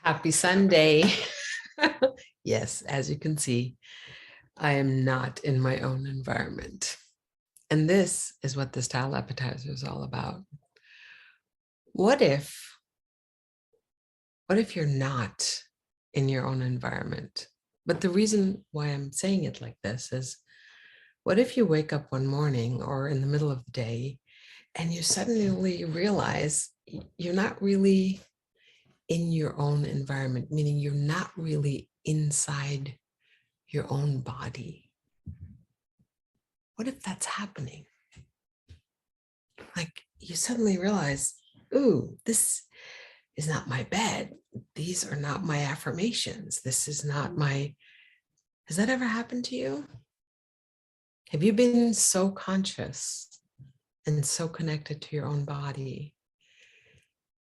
Happy Sunday. Yes, as you can see, I am not in my own environment. And this is what the S.T.Y.L.E appetizer is all about. What if you're not in your own environment? But the reason why I'm saying it like this is, what if you wake up one morning or in the middle of the day and you suddenly realize you're not really in your own environment, meaning you're not really inside your own body? What if that's happening? Like you suddenly realize, ooh, this is not my bed. These are not my affirmations. This is not my, has that ever happened to you? Have you been so conscious and so connected to your own body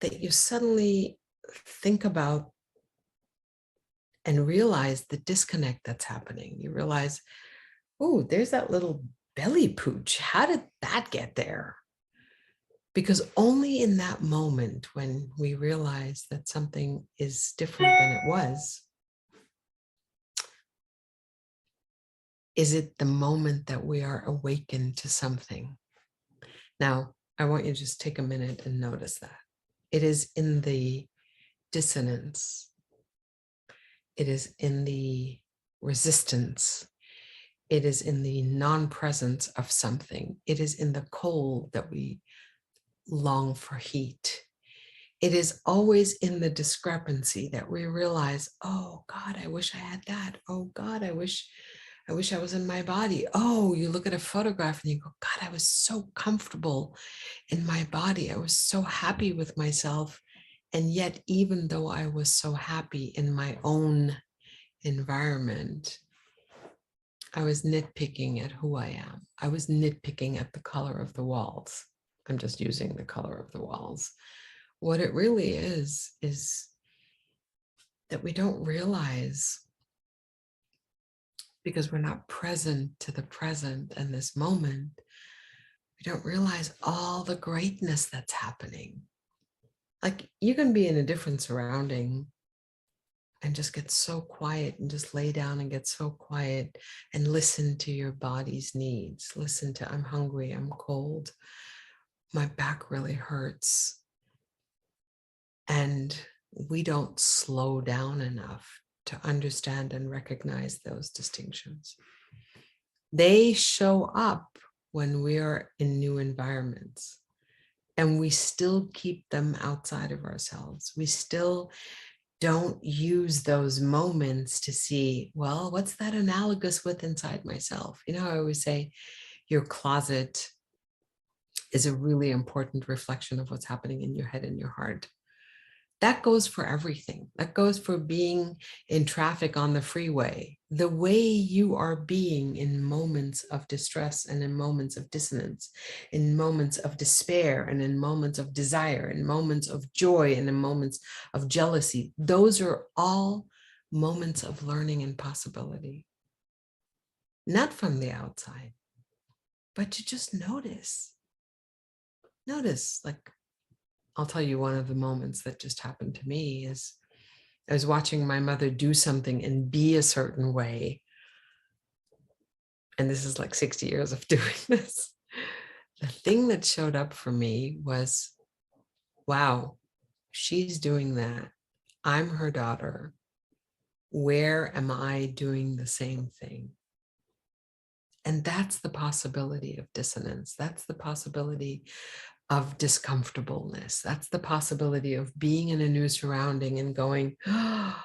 that you suddenly think about and realize the disconnect that's happening? You realize, oh, there's that little belly pooch. How did that get there? Because only in that moment when we realize that something is different than it was, is it the moment that we are awakened to something. Now, I want you to just take a minute and notice that. It is in the dissonance. It is in the resistance. It is in the non-presence of something. It is in the cold that we long for heat. It is always in the discrepancy that we realize, oh God, I wish I had that. Oh God, I wish I was in my body. Oh, you look at a photograph and you go, God, I was so comfortable in my body. I was so happy with myself. And yet, even though I was so happy in my own environment, I was nitpicking at who I am. I was nitpicking at the color of the walls. I'm just using the color of the walls. What it really is that we don't realize, because we're not present to the present and this moment, we don't realize all the greatness that's happening. Like you can be in a different surrounding and just get so quiet and just lay down and get so quiet and listen to your body's needs. Listen to, I'm hungry, I'm cold, my back really hurts. And we don't slow down enough to understand and recognize those distinctions. They show up when we are in new environments, and we still keep them outside of ourselves. We still don't use those moments to see, well, what's that analogous with inside myself? You know, I always say your closet is a really important reflection of what's happening in your head and your heart. That goes for everything. That goes for being in traffic on the freeway. The way you are being in moments of distress and in moments of dissonance, in moments of despair and in moments of desire, in moments of joy and in moments of jealousy. Those are all moments of learning and possibility. Not from the outside, but to just notice. Notice, like, I'll tell you one of the moments that just happened to me is I was watching my mother do something and be a certain way. And this is like 60 years of doing this. The thing that showed up for me was, wow, she's doing that. I'm her daughter. Where am I doing the same thing? And that's the possibility of dissonance. That's the possibility of discomfortableness. That's the possibility of being in a new surrounding and going, oh,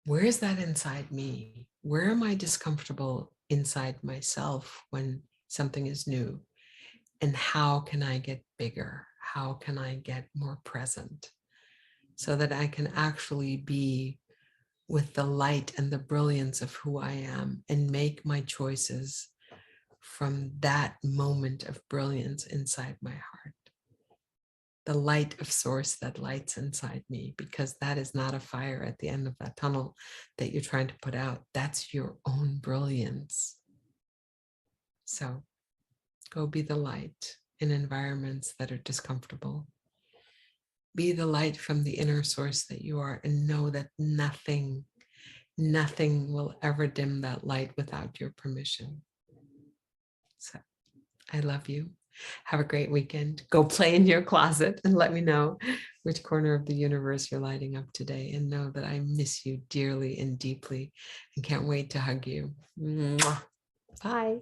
where is that inside me? Where am I discomfortable inside myself when something is new? And how can I get bigger? How can I get more present so that I can actually be with the light and the brilliance of who I am and make my choices from that moment of brilliance inside my heart? The light of source that lights inside me, because that is not a fire at the end of that tunnel that you're trying to put out. That's your own brilliance. So go be the light in environments that are discomfortable. Be the light from the inner source that you are, and know that nothing will ever dim that light without your permission. So I love you. Have a great weekend. Go play in your closet and let me know which corner of the universe you're lighting up today. And know that I miss you dearly and deeply and can't wait to hug you. Mwah. Bye.